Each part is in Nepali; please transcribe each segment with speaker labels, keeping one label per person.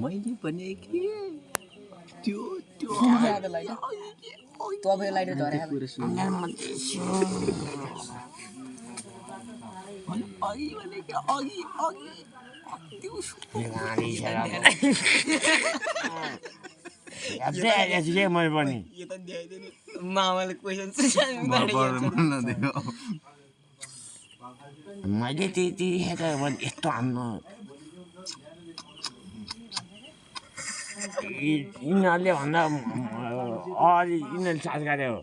Speaker 1: मैले भने कि त्यो त्यो
Speaker 2: ज्यादा लाइटर तपाईँ लाइटर धरे
Speaker 1: अघि भने कि अघि त्यो
Speaker 2: मामाले क्वेसन
Speaker 3: मैले त्यति यस्तो हान्नु यिनीहरूले भन्दा अगाडि यिनीहरूले चार्ज गरे हो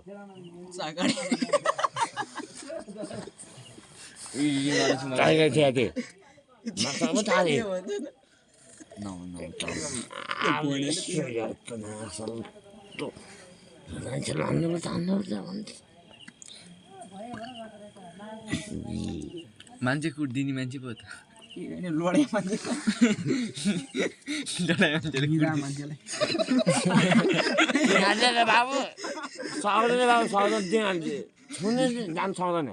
Speaker 1: मान्छे कुट्दिने मान्छे पो त
Speaker 2: लडे मान्छे
Speaker 3: बाबु सक्दैन बाबु सक्दैन छुनु जानु सक्दैन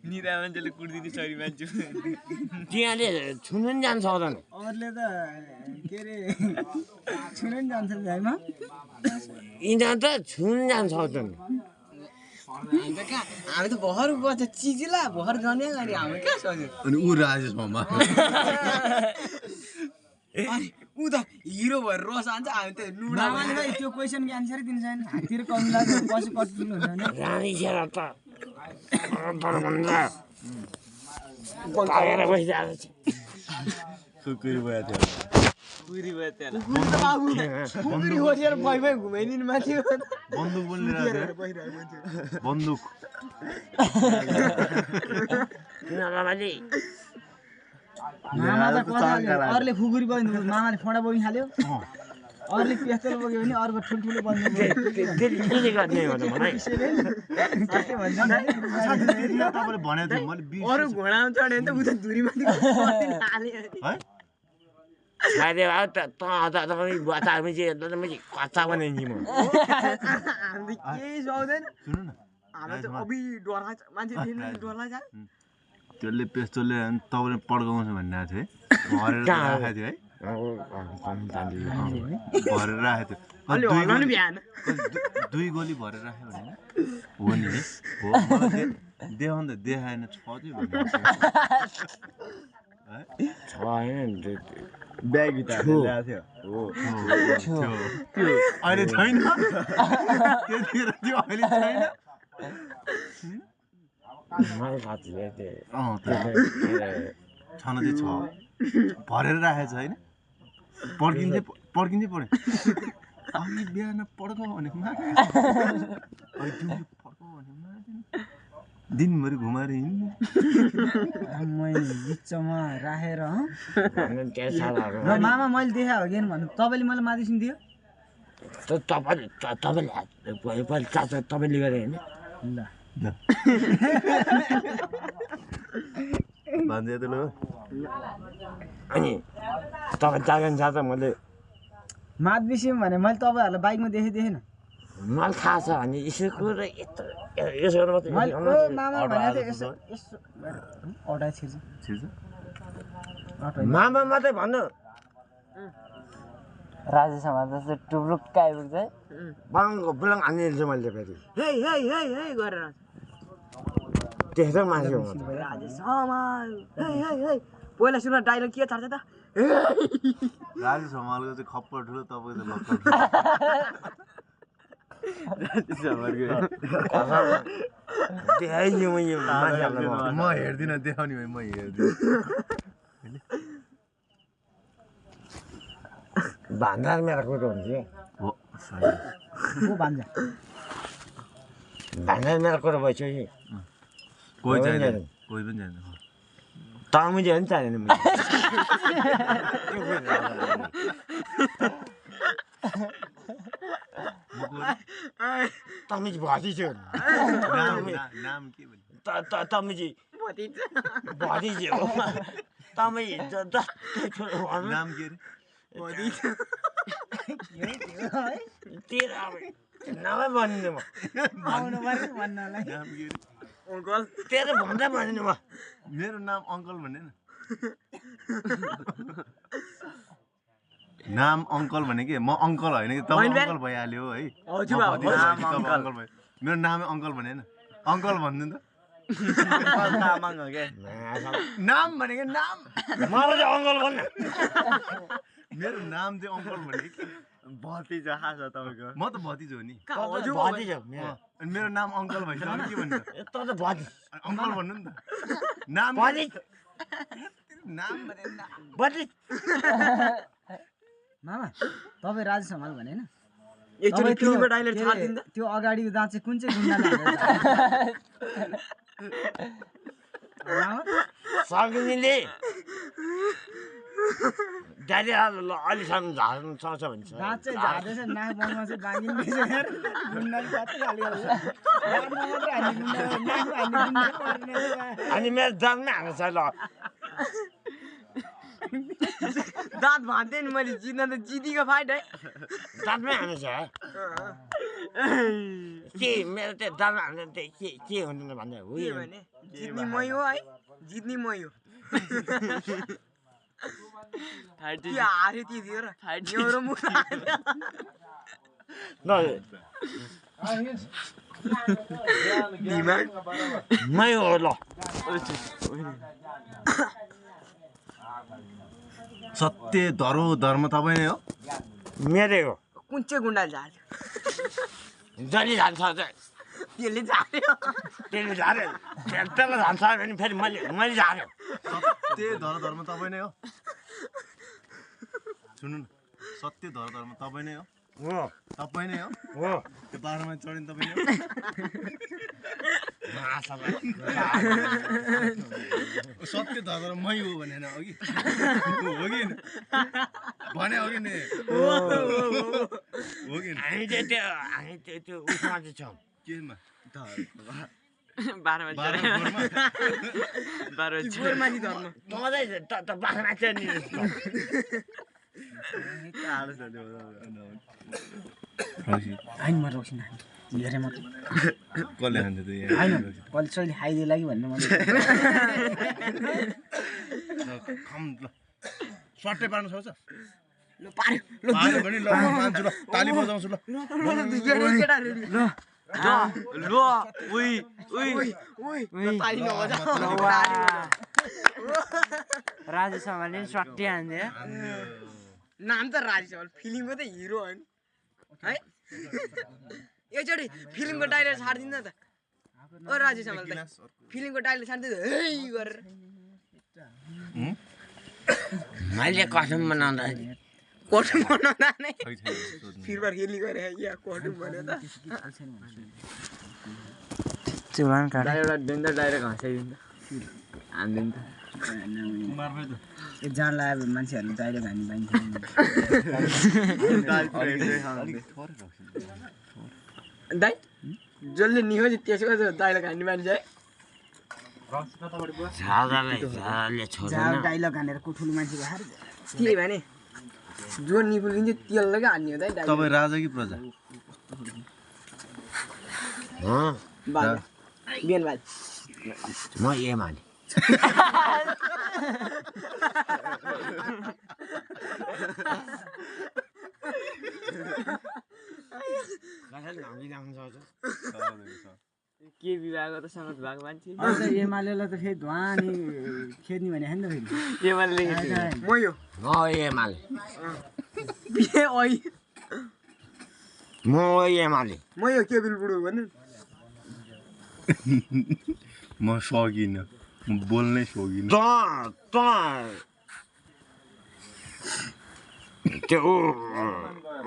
Speaker 1: निरा मान्छेले कुट्दिने सरी मान्छे
Speaker 3: तिनीहरूले छुनु पनि जानु सक्दैन
Speaker 2: अरूले त के अरे छुनु नि जान्छ नि
Speaker 3: यिनीहरू त छुनु जानु सक्दैन
Speaker 2: हामी त भर बच्चा चिजिला भर जाने गरी हामी कहाँ सक्यो
Speaker 1: अनि ऊ राजेश मामा
Speaker 2: अनि ऊ त हिरो भएर रस आन्छ हामी त लुडा माने भाइ त्यो क्वेसनको एन्सरै दिन्छ नि हाततिर कमी लाग्छ पछि कटिदिनु हुन्छ नि
Speaker 3: रानी खेर त पाएर बसिरहेको छ
Speaker 1: कुकुरी भयो त्यो
Speaker 2: पुरी भयो त्यहाँ पुरी होटेर बाइ घुमाइदिनु माथि
Speaker 1: बन्दुक बोल्ने बन्दुक
Speaker 3: किनभने
Speaker 2: मामा त अरूले खुकुरी बग्नु मामाले फोडा बग्नु थाल्यो अरूले पेस्तल बग्यो भने अर्को ठुल्ठुलो बन्नु
Speaker 3: त्यसले गर्ने हो त मलाई
Speaker 1: तपाईँले भनेको थियो मैले
Speaker 2: अरू घोडामा चढ्यो भने त उता धुरीमाथि
Speaker 3: खाइदियो अब त तपाईँ बच्चाहरू चाहिँ मैले कच्चा बनाइदिएँ म
Speaker 2: हामी केही सक्दैन
Speaker 1: सुन्नु न
Speaker 2: हामी त अबि डरला मान्छे देख्नु डरला जा
Speaker 1: त्यसले पेस्तोलले तपाईँले पड्काउँछ भन्ने आएको थियो है भरेर राखेको थियो है भरेर राखेको थियो दुई गोली भरेर राख्यो भने हो नि हो देखाउनु त देखाएन छ चाहिँ
Speaker 3: छैन
Speaker 1: ब्याग ल्याएको थियो अहिले छैन त्यतिखेर त्यो अहिले छैन छन चाहिँ छ भरेर राखेको छ होइन पड्किँदै पड्यो अनि बिहान पड्काउ भनेको पड्काउ भनेको दिनभरि घुमाएर हिँड्नु
Speaker 2: मैले बिचमा राखेर र मामा मैले देखाएँ हो कि भन्नु तपाईँले मलाई मादिसिन दियो
Speaker 3: तपाईँले गरे होइन
Speaker 2: ल
Speaker 1: भन्छ त ल
Speaker 3: अनि तपाईँ जागन साथ मैले
Speaker 2: माद बिसिम भने मैले तपाईँहरूलाई बाइकमा देखेन
Speaker 3: मलाई थाहा छ भने यसो कुरा यसो गर्नु
Speaker 2: मामा भनेको थियो यसो यसो अटा छिर्छ
Speaker 3: मामा मात्रै भन्नु
Speaker 2: राजेश समाज जस्तो टुप्लुक्क आइपुग्छ है
Speaker 3: बाङको बुलङ हानिदिन्छु मैले फेरि
Speaker 2: हे हे हे हे गरेर
Speaker 3: त्यस्तो मान्छे हो
Speaker 2: राजेश समाज हे हे हे पहिला सुन डाइलग के छर्छ त
Speaker 1: राजेश हमालको चाहिँ खप्पर ठुलो तपाईँको लक्कर म हेर्दिनँ देखाउने भए म हेर्दिनँ
Speaker 3: भान्जा मेरो कुरो हुन्छ
Speaker 1: हो
Speaker 2: को भान्जा
Speaker 3: भान्जा मेरो कुरो भइसक्यो कि
Speaker 1: कोही चाहिँदैन कोही पनि चाहिँदैन
Speaker 3: तमिले पनि चाहिँदैन तमिज भतिजो
Speaker 1: नाम के भन्छ
Speaker 3: तमिजी भतिजो तमी
Speaker 1: नाम के
Speaker 3: अरे नामै भनिदिनु म
Speaker 2: आउनु पर्यो भन्नलाई
Speaker 1: नाम के
Speaker 2: अङ्कल
Speaker 3: तेरो भन्दै भनिदिनु म
Speaker 1: मेरो नाम अङ्कल भन्ने न नाम अङ्कल भने के म अङ्कल होइन कि तपाईँ अङ्कल भइहाल्यो है मेरो नामै अङ्कल भने होइन अङ्कल भन्नु नि त नाम भनेको नाम
Speaker 3: मलाई चाहिँ अङ्कल भन्नु
Speaker 1: मेरो नाम चाहिँ अङ्कल भने कि
Speaker 4: भतिजा खास तपाईँको
Speaker 1: म त भतिज हो नि
Speaker 3: भतिज
Speaker 1: अनि मेरो नाम अङ्कल भइसक्यो के भन्नु
Speaker 3: त त भतिज
Speaker 1: अङ्कल भन्नु नि त नाम
Speaker 3: भतिज
Speaker 1: नाम भने
Speaker 3: भतिज
Speaker 2: मामा तपाईँ राजु समाल भने होइन
Speaker 4: एकचोटि फिल्मको डाइलर छाडिदिनु
Speaker 2: त्यो अगाडिको दाँत चाहिँ कुन चाहिँ गुन्डाले
Speaker 3: सकिनेले डाइरी अलिसम्म झार्नु सक्छ भन्छ
Speaker 2: दाँत चाहिँ झार्दैछ नाक बनमा चाहिँ बाँगिँदैछ गुन्डाले कति हालिहाल्छ
Speaker 3: अनि मेरो दाँतमै हाल्छ ल
Speaker 4: दाँत भाँच्दै नि मैले जित्न त जितीको फाइट है
Speaker 3: दाँतमै हाल्छ के मेरो त्यो दाँतमा हाल्नु के हुँदैन भन्दा हो
Speaker 4: के भने जित्ने मै हो है जित्ने मै हो हार्यो ती थियो र एउटा मुखा
Speaker 3: मै हो ल
Speaker 1: सत्य धरो धर्म तपाईँ नै हो
Speaker 3: मेरै हो
Speaker 4: कुन चाहिँ गुन्डाले झार्यो
Speaker 3: जसले झान्छ
Speaker 4: त्यसले झार्यो
Speaker 3: त्यसले झार्यो त्यसलाई झान्छ भने फेरि मैले झार्यो
Speaker 1: सत्य धरो धर्म तपाईँ नै हो सुन्नु न सत्य धरो धर्म तपाईँ नै हो तपाईँ नै हो त्यो बाह्रमा चढ्यो तपाईँ नै हो सत्य धरो धर्म मै हो भनेन हो कि भने हो कि नि हो कि
Speaker 3: हामी त्यो उसमा चाहिँ छौँ
Speaker 1: केमा
Speaker 4: गोरमानी धर्म
Speaker 3: तँलाई त बाख्रा चाहिँ नि
Speaker 2: होइन म रोक्सिनँ धेरै मात्रै
Speaker 1: कसले खान्छ त यहाँ
Speaker 2: होइन कसले सहिले खाइदियो लागि भन्नु मैले
Speaker 1: सर्टै पार्नु सक्छ
Speaker 4: ल पार्यो
Speaker 1: पार्यो भने ल मान्छु ल ताली बजाउँछु ल
Speaker 4: केटा रेडी ल
Speaker 5: राजु समालले सट्टी हान्दियो
Speaker 4: नाम त राजु समाल फिल्मको त हिरो हो है एकचोटि फिल्मको डाइलर छाडिदिनु न त ओ राजु समाल त फिल्मको डाइलर छाडिदिनु है गरेर
Speaker 3: मैले कसम बनाउँदा
Speaker 4: कोटुम बनाउँदा नै फिरबार खेली गरे या कोटुम भन्यो त एउटा डेन्जर डाइरेक्ट हँसाइदिन्छ हान्दिन्छ
Speaker 2: यो जान लाग्यो भने मान्छेहरूले डाइरेक्ट हान्नु पाइन्छ
Speaker 4: दाइ जसले निहोजी त्यसको डाइलग हान्ने मान्छे है
Speaker 2: डाइलग हानेर ठुलो मान्छे भएर
Speaker 4: के भने जो निपुलिन्छ त्यसलाई हान्ने हो दाइ
Speaker 1: तपाईँ राजा कि प्रजा
Speaker 4: बिहान बाज
Speaker 3: म एमाले
Speaker 5: के विभाग त सङ्गत भएको मान्छे
Speaker 2: एमालेलाई त फेरि धुवा नि खेद्ने भने होइन त फेरि
Speaker 5: एमाले
Speaker 4: म यो
Speaker 3: एमाले
Speaker 4: म
Speaker 3: एमाले
Speaker 4: म यो केबिल बुढो भन्नु
Speaker 1: म सकिनँ म बोल्नै सकिनँ
Speaker 3: त्यो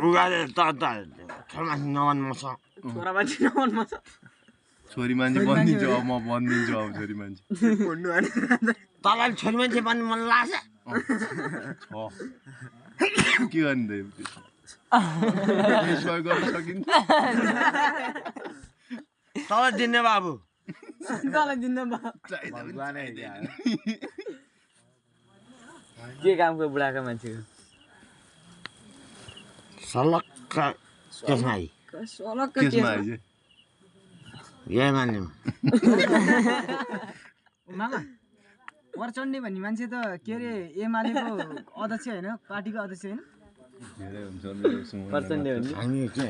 Speaker 3: उगाले त नभन् म छ
Speaker 4: छोरा मान्छे नभन्नु छ
Speaker 1: छोरी मान्छे बनिदिन्छु अब म बनिदिन्छु अब छोरी मान्छे
Speaker 4: भन्नु भने
Speaker 3: तँलाई छोरी मान्छे बन्नु मन लाग्छ
Speaker 1: के गर्ने गर्न सकिन्छ
Speaker 3: तँलाई दिने बाबु
Speaker 4: तँलाई दिन्न
Speaker 5: के कामको बुढाको मान्छेको
Speaker 3: सलक्क त्यसमा
Speaker 1: केसमा आइज
Speaker 3: एमाले
Speaker 2: मामा वरचण्डी भन्ने मान्छे त के अरे एमालेको अध्यक्ष होइन पार्टीको अध्यक्ष होइन
Speaker 1: धेरै हुन्छ नि सुमन
Speaker 5: पर्सेन्ट हो नि
Speaker 3: हामी के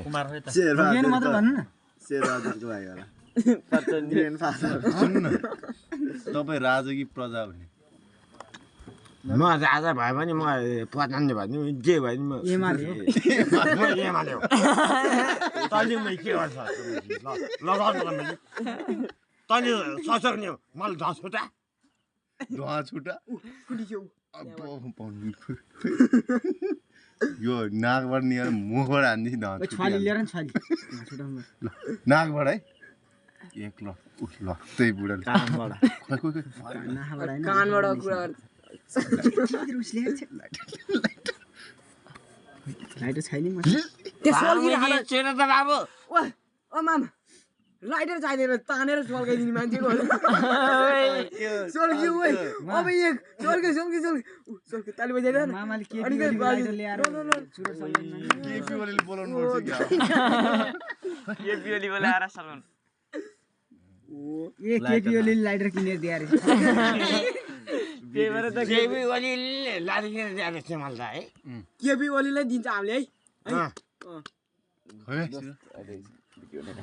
Speaker 2: गेन मात्र भन्नु न
Speaker 6: शेरबहादुरको भाइ होला
Speaker 5: पर्सेन्ट
Speaker 6: ग्रेन्ड फादर
Speaker 1: सुन्नु न तपाईँ राजा कि प्रजा भने
Speaker 3: म राजा भए पनि म प्रधानले भए पनि जे भए पनि म
Speaker 2: एमाले हो
Speaker 3: म एमाले हो तैँले मैले के गर्छ लगाउनु मैले तैँले ससर्ने मलाई धस छुटा
Speaker 1: धुवा छुटा यो नाकबाट निकालेर मुखबाट हान्दैछ धुवा
Speaker 2: छाली लिएर नि छाली
Speaker 1: नाकबाट है एक ल उस ल त्यही बुढाले
Speaker 5: कामबाट
Speaker 1: खोइ खोइ खोइ
Speaker 2: नाहाबाट हैन
Speaker 4: कानबाट कुरा
Speaker 2: लाइटर छैन म
Speaker 3: चेन त बाबु
Speaker 4: ओ मामा लाइटर चाहिँदैन तानेर सल्काइदिने मान्छेको सल्कियो ओइ अब एक सल्के ताली बजाइदैन
Speaker 2: मामाले के
Speaker 4: अनि
Speaker 2: लाइटर ल्याएर चुरो सल्किन
Speaker 1: केपी ओलीले बोलाउनु पर्छ क्या
Speaker 5: यो बियोली बोलाएर सलाउन
Speaker 2: ए केपी ओलीले लाइटर किनेर दिएर
Speaker 5: त्यही भएर त
Speaker 3: जेबी ओलीले लाली किन दिएको थियो मलाई त है
Speaker 4: केपी ओलीलाई दिन्छ हामीले है
Speaker 2: केपी ओलीले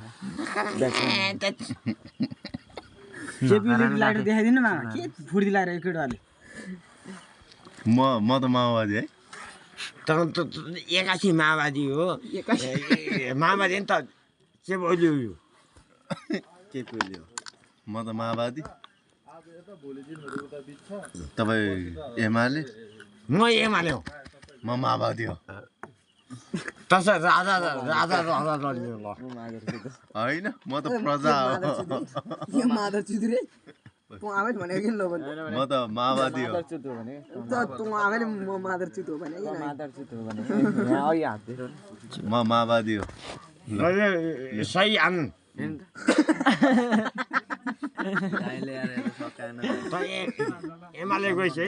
Speaker 2: लाइटर देखाइदिनु मामा के फुर्ती लाएर एकैटोले
Speaker 1: म त माओवादी है
Speaker 3: एकासी माओवादी हो माओवादी नि त जेबी ओली हो यो
Speaker 6: केपी ओली हो
Speaker 1: म त माओवादी तपाईँ एमाले
Speaker 3: म एमाले हो
Speaker 1: म माओवादी हो
Speaker 3: तसै राजा लड्ने ल
Speaker 1: होइन म त प्रजा हो
Speaker 4: यो मादर चुदुरे तँ आमै भनेको कि ल भने
Speaker 1: म त माओवादी हो
Speaker 5: चुत हो भने
Speaker 4: तँ आमैले म मादर चुत हो भने
Speaker 5: मादर चुत हो भने यहाँ अघि हात दिएर
Speaker 1: म माओवादी हो
Speaker 3: सही आन एमाले गइस है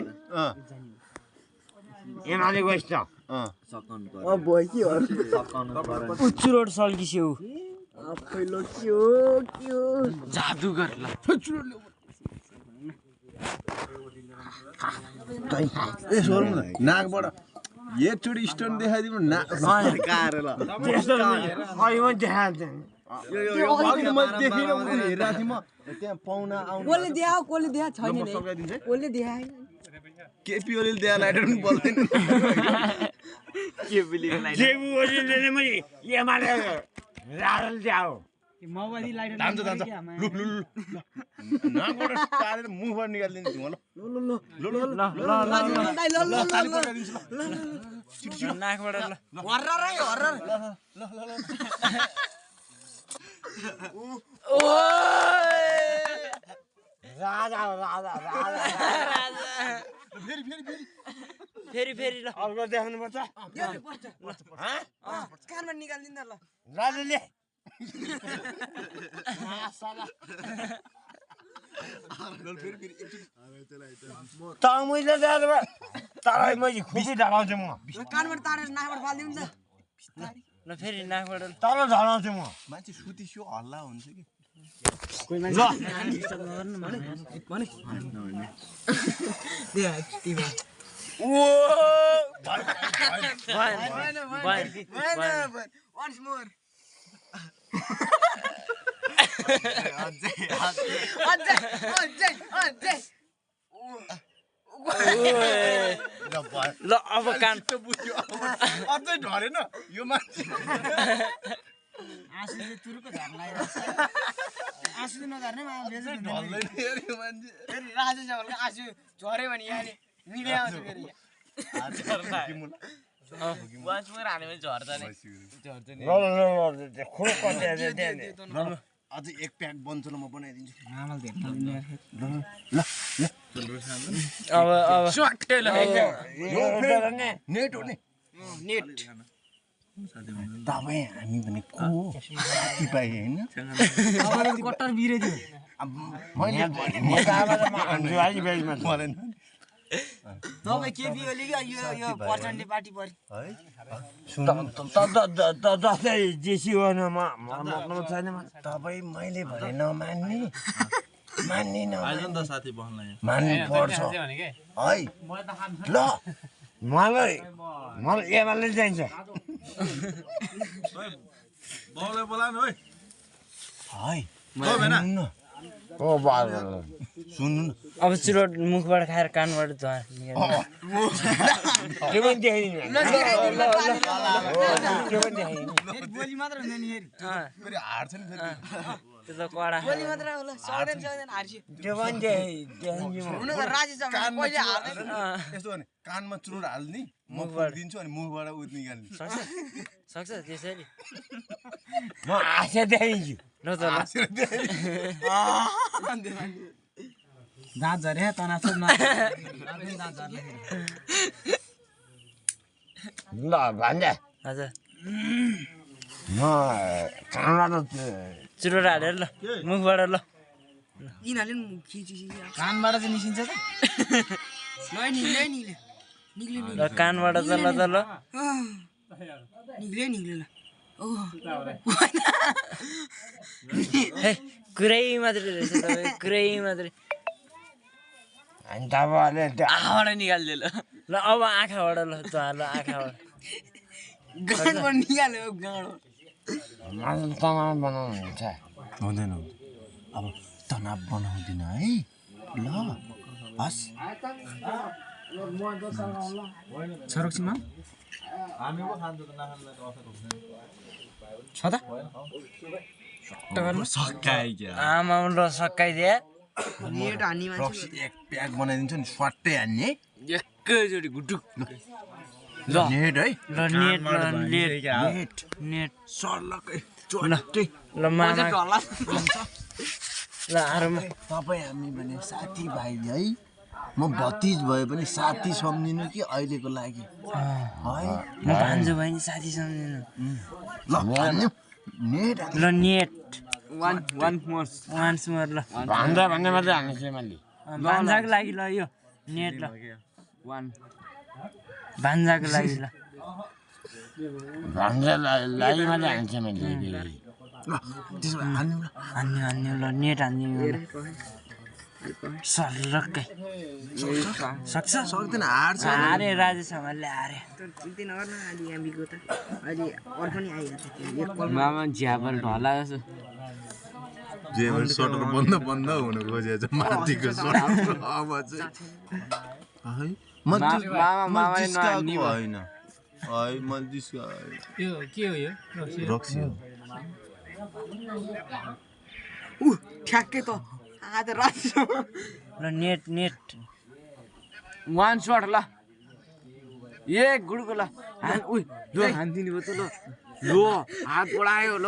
Speaker 3: एमाले गइस त
Speaker 4: अब भयो कि हो
Speaker 5: उच्चुरोड सल्किस्यौ
Speaker 4: पहिलो के हो
Speaker 5: जादुगर ल
Speaker 1: ए सोर्नु न नाकबाट एकचोटि स्टोन देखाइदिनु नाक काएर ल
Speaker 3: त्यस्तो अहिले पनि देखाएको
Speaker 1: अघि मैले देखेर उ हेरिरहेको थिएँ म त्यहाँ पाहुना आउनु
Speaker 4: कसले देखायो छैन नि
Speaker 1: सघाइदिन्छ
Speaker 4: कसले देखायो
Speaker 1: केपी ओलीले देहा लाइटर पनि बोल्दैन
Speaker 3: जेबी ओलीले पनि एमाले राजले द्याओ
Speaker 2: माओवादी लाइटर
Speaker 1: जान्छ लु लु लु नाकबाट पारेर मुखबाट निकालिदिन्छु म ल ताली पड्काइदिन्छु ल
Speaker 5: नाकबाट ल फेरि ल
Speaker 3: अर्को देखाउनु पर्छ
Speaker 4: कानमा निकालिदिनु ल
Speaker 3: राजाले त मैले तर मैले खुसी ढलाउँछु म
Speaker 4: कानबाट तारेर नाकबाट फालिदिन्छ
Speaker 5: ल फेरि नाकबाट
Speaker 3: तर ढलाउँछु म
Speaker 1: मान्छे सुतिस्यो हल्ला हुन्छ कि
Speaker 4: once more अझै
Speaker 5: ल अब कान
Speaker 1: बुझ्यो अझै ढलेन यो मान्छे
Speaker 2: आँसु चाहिँ तुरुको झर्न आइरहेको छ आँसु चाहिँ नझर्ने मामा बेजै
Speaker 1: ढल्दैन यार यो मान्छे
Speaker 4: फेरि राजा चावलको आँसु झऱ्यो भने यहाँले मिडिया आउँछ फेरि
Speaker 5: वासमा हाल्यो भने झर्छ नि
Speaker 1: अझै एक प्याक बन्छ ल म बनाइदिन्छु
Speaker 2: मामाले
Speaker 5: अब
Speaker 3: स्वाट्टै ल
Speaker 1: नेट हो नि
Speaker 3: नेट
Speaker 1: तपाईँ हामी भने को हो साथीभाइ होइन
Speaker 2: कट्टर बिरे थियो
Speaker 1: मैले मलाई
Speaker 2: तपाईँ केपी ओली कि यो पर्सेन्टले पार्टी पऱ्यो
Speaker 3: जस्तै जेसी हो म मतलब छैन
Speaker 1: तपाईँ मैले भने नमान्ने मान्ने
Speaker 6: आइज नि त साथी बस्न
Speaker 1: मान्नु पर्छ है ल
Speaker 3: मलाई मलाई एमाले चाहिन्छ
Speaker 6: बाउलाई बोलाउनु है
Speaker 1: है
Speaker 6: हो भएन
Speaker 3: ओ बाल
Speaker 1: सुन्नु न
Speaker 5: अब चुरोट मुखबाट खाएर कानबाट धुवा निकाल्नु।
Speaker 3: के पनि देखाइदिनु
Speaker 2: गोली मात्र हुँदैन नि फेरि
Speaker 1: फेरि हार्छ नि फेरि
Speaker 5: त्यो त कडा
Speaker 4: गोली मात्र होला सक्दैन हार्छु
Speaker 3: त्यो पनि देखाइदिन्छु
Speaker 4: हुनु त राजेश चमल कहिले हार्दैन
Speaker 1: यस्तो भने कानमा चुरोट हाल्ने म दिन्छु अनि मुखबाट उत निकाल्ने
Speaker 5: सक्छ त्यसरी
Speaker 3: म आशा देखाइदिन्छु
Speaker 5: ल त ल
Speaker 2: दाँत झरे तनासोद दाँत झर्ने
Speaker 3: ल भन्छ
Speaker 5: हजुर
Speaker 3: म कामबाट
Speaker 5: चुरोट हालेर ल मुखबाट ल
Speaker 4: यिनीहरूले नि खिची
Speaker 2: कानबाट चाहिँ निस्किन्छ त
Speaker 5: ल कानबाट त ल त ल
Speaker 4: निक्ल्यो ल
Speaker 5: हे कुरै मात्रै रहेछ तपाईँ कुरै मात्रै
Speaker 3: अनि तपाईँहरूले त्यो
Speaker 5: आँखाबाट निकालिदियो ल ल अब आँखाबाट ल धुवा ल आँखाबाट
Speaker 4: गाँडबाट निकाल्यो गाँडबाट
Speaker 3: मलाई तनाव बनाउनुहुन्छ
Speaker 1: हुँदैन अब तनाव बनाउँदिन है ल हस्
Speaker 2: छरक्सीमा छ त
Speaker 1: सकाइ क्या
Speaker 5: आमा ल सकाइदिए
Speaker 4: नेट हान्ने मान्छे
Speaker 1: रक्सी एक प्याक बनाइदिन्छ नि स्वाट्टै हान्ने
Speaker 5: एकैचोटि गुटुक ल
Speaker 1: नेट है
Speaker 5: ल नेट ल नेट नेट
Speaker 1: सर्लकै चट्टै
Speaker 5: ल मामा ल आरोमा
Speaker 1: तपाईँ हामी भने साथीभाइ है म भतिज भए पनि साथी सम्झिनु कि अहिलेको लागि है
Speaker 5: म भान्जो भयो नि साथी सम्झिनु
Speaker 1: ल भन्नु नेट
Speaker 5: ल नेट वान्स मोर ल
Speaker 3: भन्दा भन्ने मात्रै हाल्नुहोस् मैले
Speaker 5: भान्जाको लागि ल यो नेट ल भान्जाको लागि ल
Speaker 3: भन्दा लागि मात्रै हाल्छ मैले
Speaker 1: ल त्यसो भए हान्नु ल
Speaker 5: हान्यो ल नेट हान्यो सर्लक्कै सक्छ
Speaker 1: सक्दैन हार्छ
Speaker 5: हारे राजेश हमालले हारे
Speaker 4: त्यो नगर्न अलि एमबीको त अहिले अर्को नि आइहाल्छ एक
Speaker 5: मामा झ्यापल ढला जस्तो
Speaker 1: जे सटर बन्द हुनु खोजेछ माथिको सटर अब चाहिँ है म जिस्काएको होइन है म जिस्का
Speaker 2: यो के हो यो
Speaker 1: रक्सी हो
Speaker 4: ठ्याक्कै त आज राजेश
Speaker 5: ल नेट नेट वान सर्ट ल ए गुडको ल उही ल हान्दिने भयो त ल हात बढायो ल